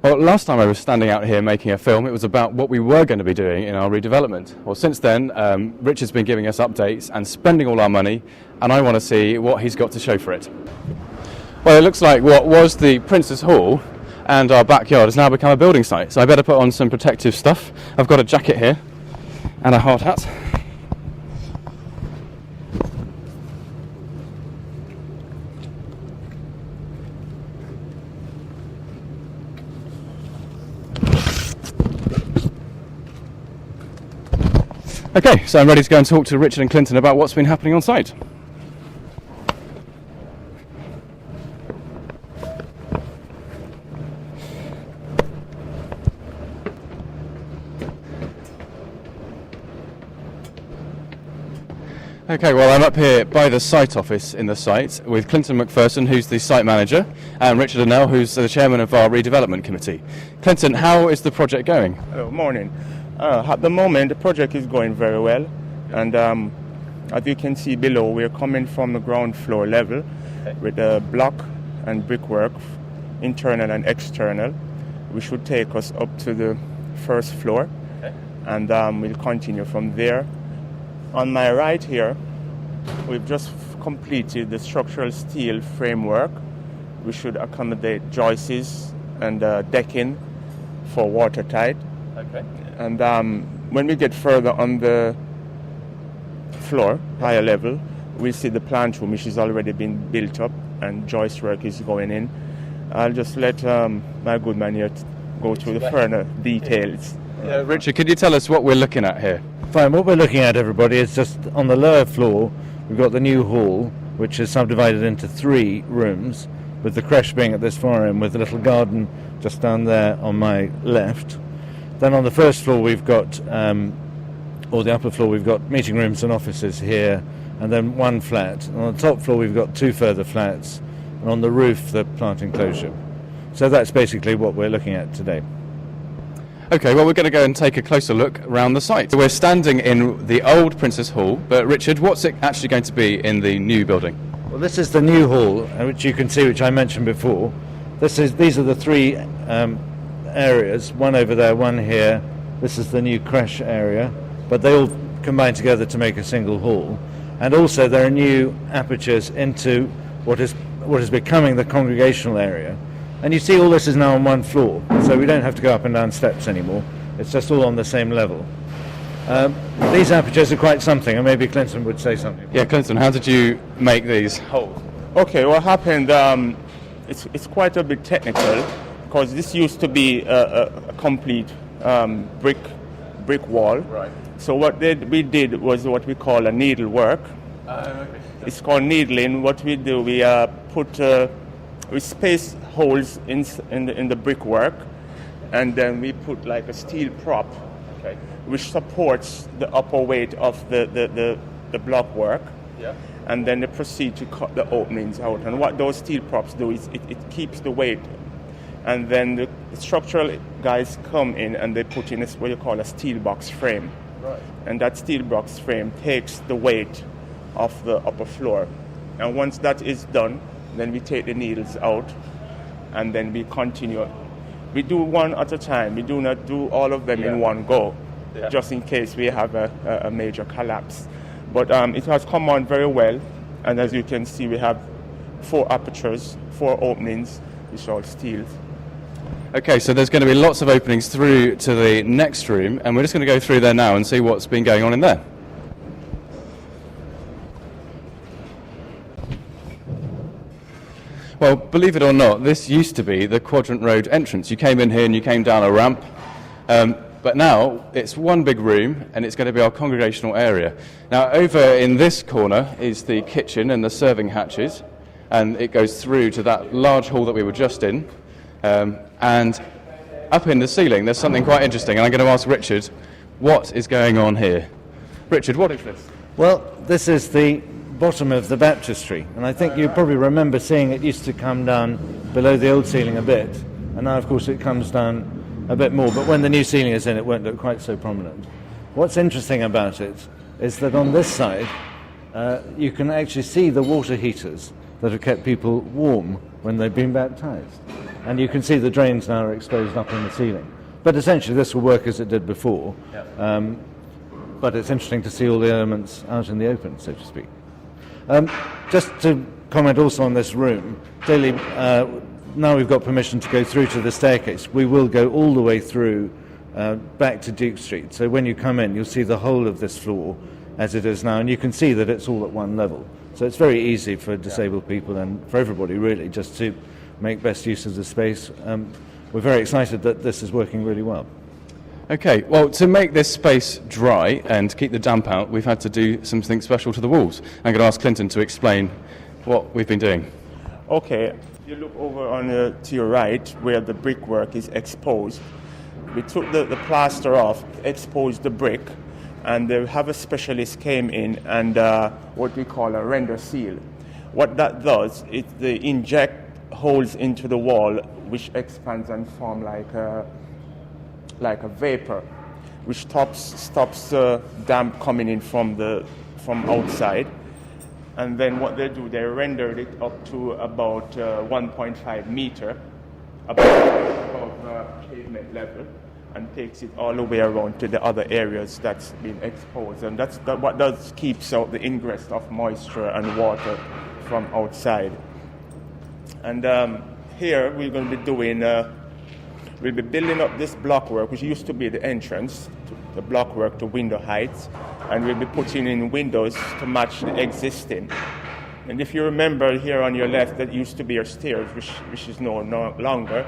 Well, last time I was standing out here making a film, it was about what we were going to be doing in our redevelopment. Well, since then, Richard's been giving us updates and spending all our money, and I want to see what he's got to show for it. Well, it looks like what was the Prince's Hall and our backyard has now become a building site, so I better put on some protective stuff. I've got a jacket here and a hard hat. Okay, so I'm ready to go and talk to Richard and Clinton about what's been happening on site. Okay, well, I'm up here by the site office in the site with Clinton McPherson, who's the site manager, and Richard Annell, who's the chairman of our redevelopment committee. Clinton, how is the project going? Hello, morning. At the moment, the project is going very well, and as you can see below, we're coming from the ground floor level with the block and brickwork, internal and external. We should take us up to the first floor, and we'll continue from there. On my right here, we've just completed the structural steel framework. We should accommodate joists and decking for watertight. Okay. And when we get further on the floor, higher level, we'll see the plant room, which has already been built up, and joist work is going in. I'll just let my good man here go through the further details. Richard, could you tell us what we're looking at here? Fine, what we're looking at, everybody, is just on the lower floor, we've got the new hall, which is subdivided into 3 rooms, with the creche being at this far end, with a little garden just down there on my left. Then on the first floor we've got, or the upper floor, we've got meeting rooms and offices here, and then 1 flat. And on the top floor we've got 2 further flats, and on the roof the plant enclosure. So that's basically what we're looking at today. Okay, well, we're going to go and take a closer look around the site. We're standing in the old Prince's Hall, but Richard, what's it actually going to be in the new building? Well, this is the new hall, which you can see, which I mentioned before. These are the 3 areas, one over there, one here. This is the new creche area, but they all combine together to make a single hall. And also there are new apertures into what is becoming the congregational area. And you see all this is now on 1 floor, so we don't have to go up and down steps anymore. It's just all on the same level. These apertures are quite something, and maybe Clinton would say something. Yeah, Clinton, how did you make these holes? Okay, what happened, it's quite a bit technical, because this used to be a complete brick wall. Right. So what we did was what we call a needlework. Okay. It's called needling. What we do, we space holes in the brickwork, and then we put like a steel prop, which supports the upper weight of the block work. Yeah. And then they proceed to cut the openings out. And what those steel props do is it keeps the weight. And then the structural guys come in and they put in what you call a steel box frame. Right. And that steel box frame takes the weight of the upper floor. And once that is done, then we take the needles out, and then we continue. We do one at a time. We do not do all of them in one go, just in case we have a major collapse. But it has come on very well, and as you can see, we have 4 apertures, 4 openings, which are all steel. Okay, so there's going to be lots of openings through to the next room, and we're just going to go through there now and see what's been going on in there. Well, believe it or not, this used to be the Quadrant Road entrance. You came in here and you came down a ramp, but now it's one big room and it's going to be our congregational area. Now, over in this corner is the kitchen and the serving hatches, and it goes through to that large hall that we were just in. And up in the ceiling, there's something quite interesting, and I'm going to ask Richard, what is going on here? Richard, what is this? Well, this is the bottom of the baptistry, and I think you probably remember seeing it used to come down below the old ceiling a bit, and now of course it comes down a bit more, but when the new ceiling is in it won't look quite so prominent. What's interesting about it is that on this side you can actually see the water heaters that have kept people warm when they've been baptized. and you can see the drains now are exposed up in the ceiling. But essentially this will work as it did before. But it's interesting to see all the elements out in the open, so to speak. Just to comment also on this room, clearly now we've got permission to go through to the staircase. We will go all the way through back to Duke Street. So when you come in, you'll see the whole of this floor as it is now, and you can see that it's all at one level. So it's very easy for disabled people and for everybody really just to make best use of the space. We're very excited that this is working really well. Okay, well, to make this space dry and keep the damp out, we've had to do something special to the walls. I'm going to ask Clinton to explain what we've been doing. Okay, you look over on to your right where the brickwork is exposed. We took the plaster off, exposed the brick, and they have a specialist came in and what we call a render seal. What that does is they inject holes into the wall which expands and form like a vapor, which stops damp coming in from outside. And then what they do, they rendered it up to about 1.5 meter above pavement level, and takes it all the way around to the other areas that's been exposed. And that's what does keeps out the ingress of moisture and water from outside. And here we're going to be doing. We'll be building up this blockwork, which used to be the entrance, the blockwork to window heights, and we'll be putting in windows to match the existing. And if you remember here on your left, that used to be your stairs, which is no longer,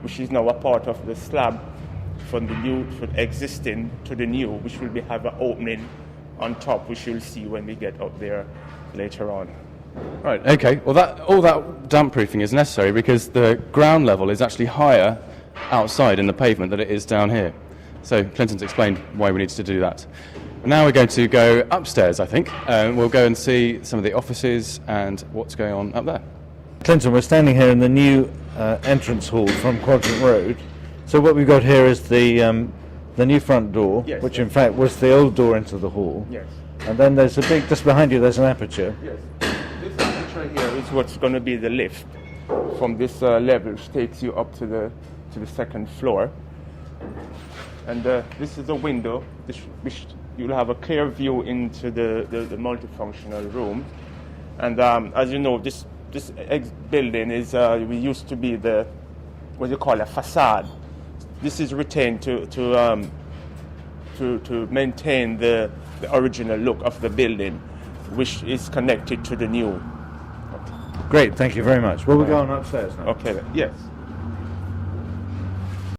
which is now a part of the slab from the existing to the new, which will have an opening on top, which you'll see when we get up there later on. Right, okay. Well, all that damp proofing is necessary because the ground level is actually higher outside in the pavement than it is down here. So Clinton's explained why we need to do that. Now we're going to go upstairs, I think. We'll go and see some of the offices and what's going on up there. Clinton, we're standing here in the new entrance hall from Quadrant Road. So what we've got here is the new front door, Yes, which yes. in fact was the old door into the hall. Yes. And then there's just behind you there's an aperture. Yes. This picture here is what's going to be the lift from this level, which takes you up to the second floor. And this is a window which you'll have a clear view into the multifunctional room. And as you know, this building is we used to be what you call a facade. This is retained to maintain the original look of the building, which is connected to the new. Great, thank you very much. Well, we'll go on upstairs now. Okay, yes.